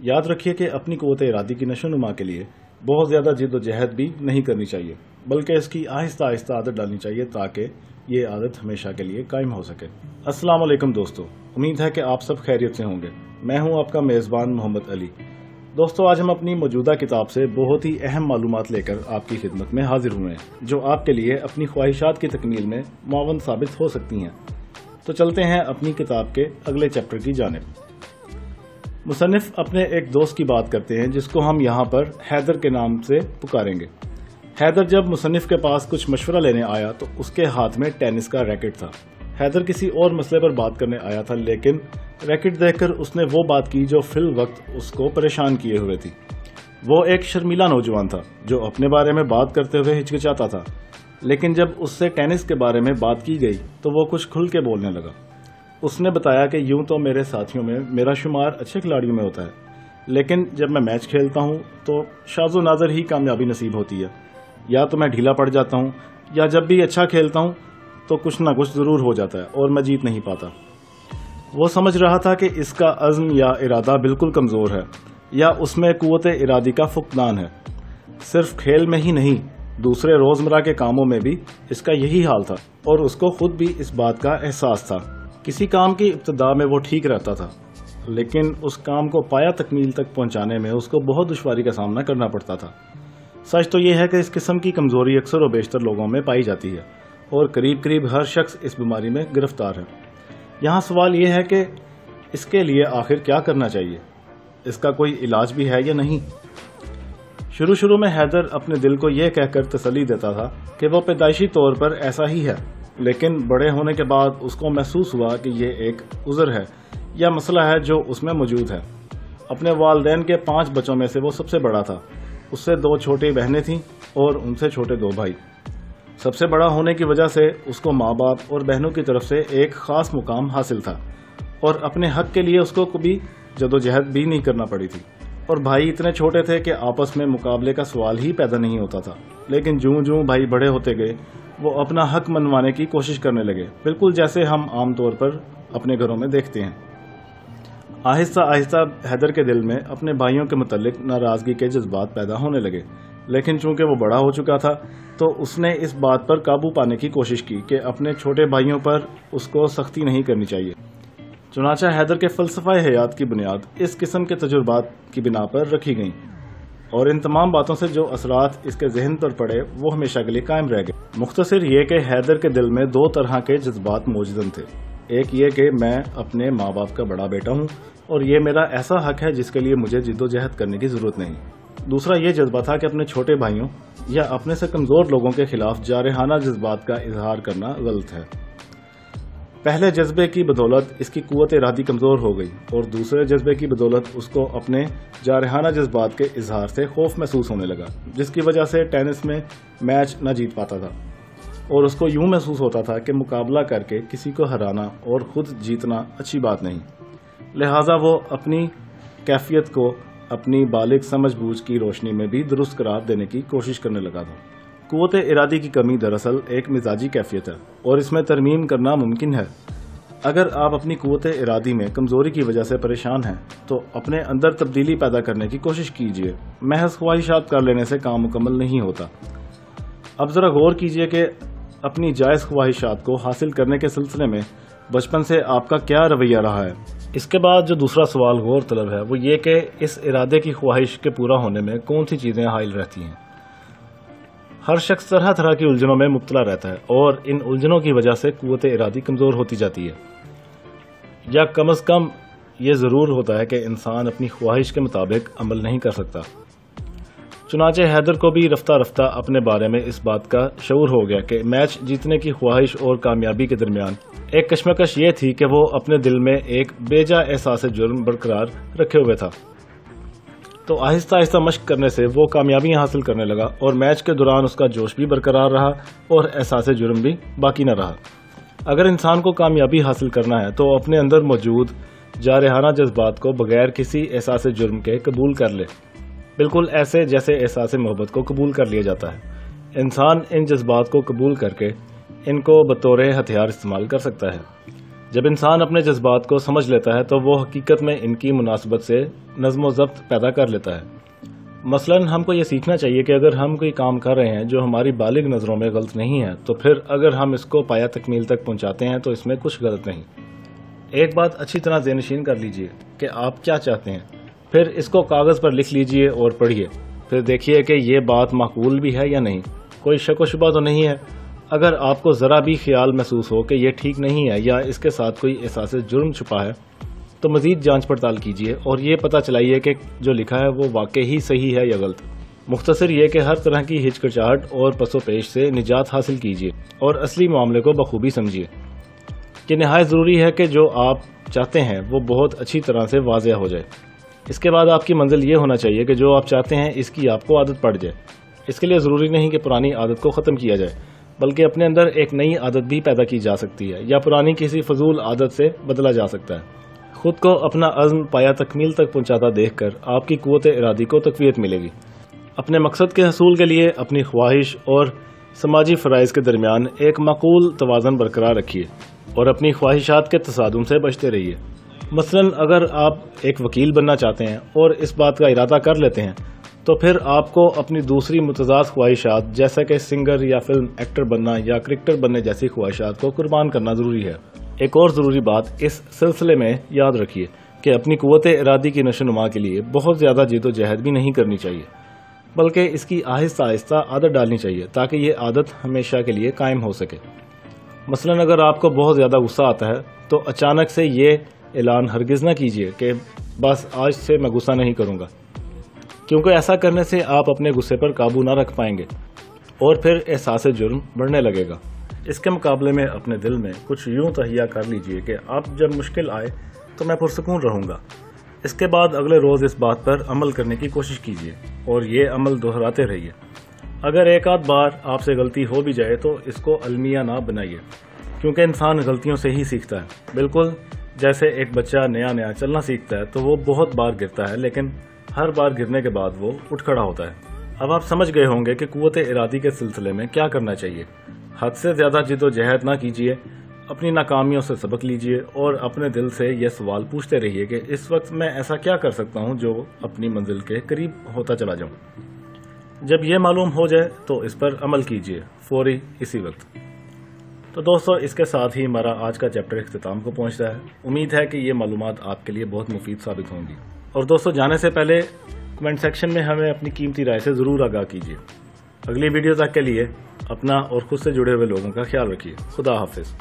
یاد رکھیے کہ اپنی قوت ارادی کی نشو و نما کے لیے بہت زیادہ جد و جہد بھی نہیں کرنی چاہیے، بلکہ اس کی آہستہ آہستہ عادت ڈالنی چاہیے تاکہ یہ عادت ہمیشہ کے لیے قائم ہو سکے۔ السلام علیکم دوستو، امید ہے کہ آپ سب خیریت سے ہوں گے۔ میں ہوں آپ کا میزبان محمد علی۔ دوستو، آج ہم اپنی موجودہ کتاب سے بہت ہی اہم معلومات لے کر آپ کی خدمت میں حاضر ہوئے ہیں، جو آپ کے لیے اپنی خواہشات کی تکمیل میں معاون ثابت ہو سکتی ہیں۔ تو چلتے ہیں اپنی کتاب کے اگلے چیپٹر کی جانب۔ مصنف اپنے ایک دوست کی بات کرتے ہیں جس کو ہم یہاں پر حیدر کے نام سے پکاریں گے۔ حیدر جب مصنف کے پاس کچھ مشورہ لینے آیا تو اس کے ہاتھ میں ٹینس کا ریکٹ تھا۔ حیدر کسی اور مسئلے پر بات کرنے آیا تھا، لیکن ریکٹ دیکھ کر اس نے وہ بات کی جو فی الوقت اس کو پریشان کیے ہوئے تھی۔ وہ ایک شرمیلا نوجوان تھا جو اپنے بارے میں بات کرتے ہوئے ہچکچاتا تھا، لیکن جب اس سے ٹینس کے بارے میں بات کی گئی تو وہ کچھ کھل کے بولنے لگا۔ اس نے بتایا کہ یوں تو میرے ساتھیوں میں میرا شمار اچھے کھلاڑیوں میں ہوتا ہے، لیکن جب میں میچ کھیلتا ہوں تو شاذ و نادر ہی کامیابی نصیب ہوتی ہے۔ یا تو میں ڈھیلا پڑ جاتا ہوں، یا جب بھی اچھا کھیلتا ہوں تو کچھ نہ کچھ ضرور ہو جاتا ہے اور میں جیت نہیں پاتا۔ وہ سمجھ رہا تھا کہ اس کا عزم یا ارادہ بالکل کمزور ہے، یا اس میں قوت ارادی کا فقدان ہے۔ صرف کھیل میں ہی نہیں، دوسرے روزمرہ کے کاموں میں بھی اس کا یہی حال تھا، اور اس کو خود بھی اس بات کا احساس تھا۔ کسی کام کی ابتدا میں وہ ٹھیک رہتا تھا، لیکن اس کام کو پایا تکمیل تک پہنچانے میں اس کو بہت دشواری کا سامنا کرنا پڑتا تھا۔ سچ تو یہ ہے کہ اس قسم کی کمزوری اکثر و بیشتر لوگوں میں پائی جاتی ہے، اور قریب قریب ہر شخص اس بیماری میں گرفتار ہے۔ یہاں سوال یہ ہے کہ اس کے لیے آخر کیا کرنا چاہیے؟ اس کا کوئی علاج بھی ہے یا نہیں؟ شروع میں حیدر اپنے دل کو یہ کہہ کر تسلی دیتا تھا کہ وہ پیدائشی طور پر ایسا ہی ہے، لیکن بڑے ہونے کے بعد اس کو محسوس ہوا کہ یہ ایک عذر ہے یا مسئلہ ہے جو اس میں موجود ہے۔ اپنے والدین کے 5 بچوں میں سے وہ سب سے بڑا تھا۔ اس سے 2 چھوٹی بہنیں تھیں اور ان سے چھوٹے 2 بھائی۔ سب سے بڑا ہونے کی وجہ سے اس کو ماں باپ اور بہنوں کی طرف سے ایک خاص مقام حاصل تھا، اور اپنے حق کے لیے اس کو کبھی جدوجہد بھی نہیں کرنا پڑی تھی۔ اور بھائی اتنے چھوٹے تھے کہ آپس میں مقابلے کا سوال ہی پیدا نہیں ہوتا تھا، لیکن جوں بھائی بڑے ہوتے گئے وہ اپنا حق منوانے کی کوشش کرنے لگے، بالکل جیسے ہم عام طور پر اپنے گھروں میں دیکھتے ہیں۔ آہستہ آہستہ حیدر کے دل میں اپنے بھائیوں کے متعلق ناراضگی کے جذبات پیدا ہونے لگے، لیکن چونکہ وہ بڑا ہو چکا تھا تو اس نے اس بات پر قابو پانے کی کوشش کی کہ اپنے چھوٹے بھائیوں پر اس کو سختی نہیں کرنی چاہیے۔ چنانچہ حیدر کے فلسفہ حیات کی بنیاد اس قسم کے تجربات کی بنا پر رکھی گئیں، اور ان تمام باتوں سے جو اثرات اس کے ذہن پر پڑے وہ ہمیشہ کے لیے قائم رہ گئے۔ مختصر یہ کہ حیدر کے دل میں 2 طرح کے جذبات موجود تھے۔ ایک یہ کہ میں اپنے ماں باپ کا بڑا بیٹا ہوں اور یہ میرا ایسا حق ہے جس کے لیے مجھے جد و جہد کرنے کی ضرورت نہیں۔ دوسرا یہ جذبہ تھا کہ اپنے چھوٹے بھائیوں یا اپنے سے کمزور لوگوں کے خلاف جارحانہ جذبات کا اظہار کرنا غلط ہے۔ پہلے جذبے کی بدولت اس کی قوت ارادی کمزور ہو گئی، اور دوسرے جذبے کی بدولت اس کو اپنے جارحانہ جذبات کے اظہار سے خوف محسوس ہونے لگا، جس کی وجہ سے ٹینس میں میچ نہ جیت پاتا تھا، اور اس کو یوں محسوس ہوتا تھا کہ مقابلہ کر کے کسی کو ہرانا اور خود جیتنا اچھی بات نہیں۔ لہٰذا وہ اپنی کیفیت کو اپنی بالغ سمجھ بوجھ کی روشنی میں بھی درست قرار دینے کی کوشش کرنے لگا تھا۔ قوت ارادی کی کمی دراصل ایک مزاجی کیفیت ہے، اور اس میں ترمیم کرنا ممکن ہے۔ اگر آپ اپنی قوت ارادی میں کمزوری کی وجہ سے پریشان ہیں تو اپنے اندر تبدیلی پیدا کرنے کی کوشش کیجیے۔ محض خواہشات کر لینے سے کام مکمل نہیں ہوتا۔ اب ذرا غور کیجیے کہ اپنی جائز خواہشات کو حاصل کرنے کے سلسلے میں بچپن سے آپ کا کیا رویہ رہا ہے۔ اس کے بعد جو دوسرا سوال غور طلب ہے وہ یہ کہ اس ارادے کی خواہش کے پورا ہونے میں کون سی چیزیں حائل رہتی ہیں۔ ہر شخص طرح طرح کی الجھنوں میں مبتلا رہتا ہے، اور ان الجھنوں کی وجہ سے قوت ارادی کمزور ہوتی جاتی ہے، یا کم از کم یہ ضرور ہوتا ہے کہ انسان اپنی خواہش کے مطابق عمل نہیں کر سکتا۔ چنانچہ حیدر کو بھی رفتہ رفتہ اپنے بارے میں اس بات کا شعور ہو گیا کہ میچ جیتنے کی خواہش اور کامیابی کے درمیان ایک کشمکش یہ تھی کہ وہ اپنے دل میں ایک بے جا احساس جرم برقرار رکھے ہوئے تھا۔ تو آہستہ آہستہ مشق کرنے سے وہ کامیابیاں حاصل کرنے لگا، اور میچ کے دوران اس کا جوش بھی برقرار رہا اور احساس جرم بھی باقی نہ رہا۔ اگر انسان کو کامیابی حاصل کرنا ہے تو اپنے اندر موجود جارحانہ جذبات کو بغیر کسی احساس جرم کے قبول کر لے، بالکل ایسے جیسے احساس محبت کو قبول کر لیا جاتا ہے۔ انسان ان جذبات کو قبول کر کے ان کو بطور ہتھیار استعمال کر سکتا ہے۔ جب انسان اپنے جذبات کو سمجھ لیتا ہے تو وہ حقیقت میں ان کی مناسبت سے نظم و ضبط پیدا کر لیتا ہے۔ مثلاً ہم کو یہ سیکھنا چاہیے کہ اگر ہم کوئی کام کر رہے ہیں جو ہماری بالغ نظروں میں غلط نہیں ہے تو پھر اگر ہم اس کو پایہ تکمیل تک پہنچاتے ہیں تو اس میں کچھ غلط نہیں۔ ایک بات اچھی طرح ذہن نشین کر لیجئے کہ آپ کیا چاہتے ہیں، پھر اس کو کاغذ پر لکھ لیجئے اور پڑھیے، پھر دیکھیے کہ یہ بات معقول بھی ہے یا نہیں، کوئی شک و شبہ تو نہیں ہے۔ اگر آپ کو ذرا بھی خیال محسوس ہو کہ یہ ٹھیک نہیں ہے یا اس کے ساتھ کوئی احساس جرم چھپا ہے تو مزید جانچ پڑتال کیجیے اور یہ پتہ چلائیے کہ جو لکھا ہے وہ واقعی صحیح ہے یا غلط۔ مختصر یہ کہ ہر طرح کی ہچکچاہٹ اور پس و پیش سے نجات حاصل کیجیے اور اصلی معاملے کو بخوبی سمجھیے کہ نہایت ضروری ہے کہ جو آپ چاہتے ہیں وہ بہت اچھی طرح سے واضح ہو جائے۔ اس کے بعد آپ کی منزل یہ ہونا چاہیے کہ جو آپ چاہتے ہیں اس کی آپ کو عادت پڑ جائے۔ اس کے لیے ضروری نہیں کہ پرانی عادت کو ختم کیا جائے، بلکہ اپنے اندر ایک نئی عادت بھی پیدا کی جا سکتی ہے یا پرانی کسی فضول عادت سے بدلا جا سکتا ہے۔ خود کو اپنا عزم پایہ تکمیل تک پہنچاتا دیکھ کر آپ کی قوت ارادی کو تقویت ملے گی۔ اپنے مقصد کے حصول کے لیے اپنی خواہش اور سماجی فرائض کے درمیان ایک معقول توازن برقرار رکھیے اور اپنی خواہشات کے تصادم سے بچتے رہیے۔ مثلاً اگر آپ ایک وکیل بننا چاہتے ہیں اور اس بات کا ارادہ کر لیتے ہیں تو پھر آپ کو اپنی دوسری متضاد خواہشات جیسا کہ سنگر یا فلم ایکٹر بننا یا کرکٹر بننے جیسی خواہشات کو قربان کرنا ضروری ہے۔ ایک اور ضروری بات اس سلسلے میں یاد رکھیے کہ اپنی قوت ارادی کی نشو و نما کے لیے بہت زیادہ جد و جہد بھی نہیں کرنی چاہیے، بلکہ اس کی آہستہ آہستہ عادت ڈالنی چاہیے تاکہ یہ عادت ہمیشہ کے لیے قائم ہو سکے۔ مثلاً اگر آپ کو بہت زیادہ غصہ آتا ہے تو اچانک سے یہ اعلان ہرگز نہ کیجیے کہ بس آج سے میں غصہ نہیں کروں گا، کیونکہ ایسا کرنے سے آپ اپنے غصے پر قابو نہ رکھ پائیں گے اور پھر احساس جرم بڑھنے لگے گا۔ اس کے مقابلے میں اپنے دل میں کچھ یوں تہیہ کر لیجئے کہ اب جب مشکل آئے تو میں پرسکون رہوں گا۔ اس کے بعد اگلے روز اس بات پر عمل کرنے کی کوشش کیجیے اور یہ عمل دہراتے رہیے۔ اگر ایک آدھ بار آپ سے غلطی ہو بھی جائے تو اس کو المیہ نہ بنائیے، کیونکہ انسان غلطیوں سے ہی سیکھتا ہے۔ بالکل جیسے ایک بچہ نیا چلنا سیکھتا ہے تو وہ بہت بار گرتا ہے، لیکن ہر بار گرنے کے بعد وہ اٹھ کھڑا ہوتا ہے۔ اب آپ سمجھ گئے ہوں گے کہ قوت ارادی کے سلسلے میں کیا کرنا چاہیے۔ حد سے زیادہ جد و جہد نہ کیجیے، اپنی ناکامیوں سے سبق لیجیے اور اپنے دل سے یہ سوال پوچھتے رہیے کہ اس وقت میں ایسا کیا کر سکتا ہوں جو اپنی منزل کے قریب ہوتا چلا جاؤں۔ جب یہ معلوم ہو جائے تو اس پر عمل کیجیے فوری اسی وقت۔ تو دوستو، اس کے ساتھ ہی ہمارا آج کا چیپٹر اختتام کو پہنچتا ہے۔ امید ہے کہ یہ معلومات آپ کے لیے بہت مفید ثابت ہوں گی۔ اور دوستو، جانے سے پہلے کمنٹ سیکشن میں ہمیں اپنی قیمتی رائے سے ضرور آگاہ کیجیے۔ اگلی ویڈیو تک کے لیے اپنا اور خود سے جڑے ہوئے لوگوں کا خیال رکھیے۔ خدا حافظ۔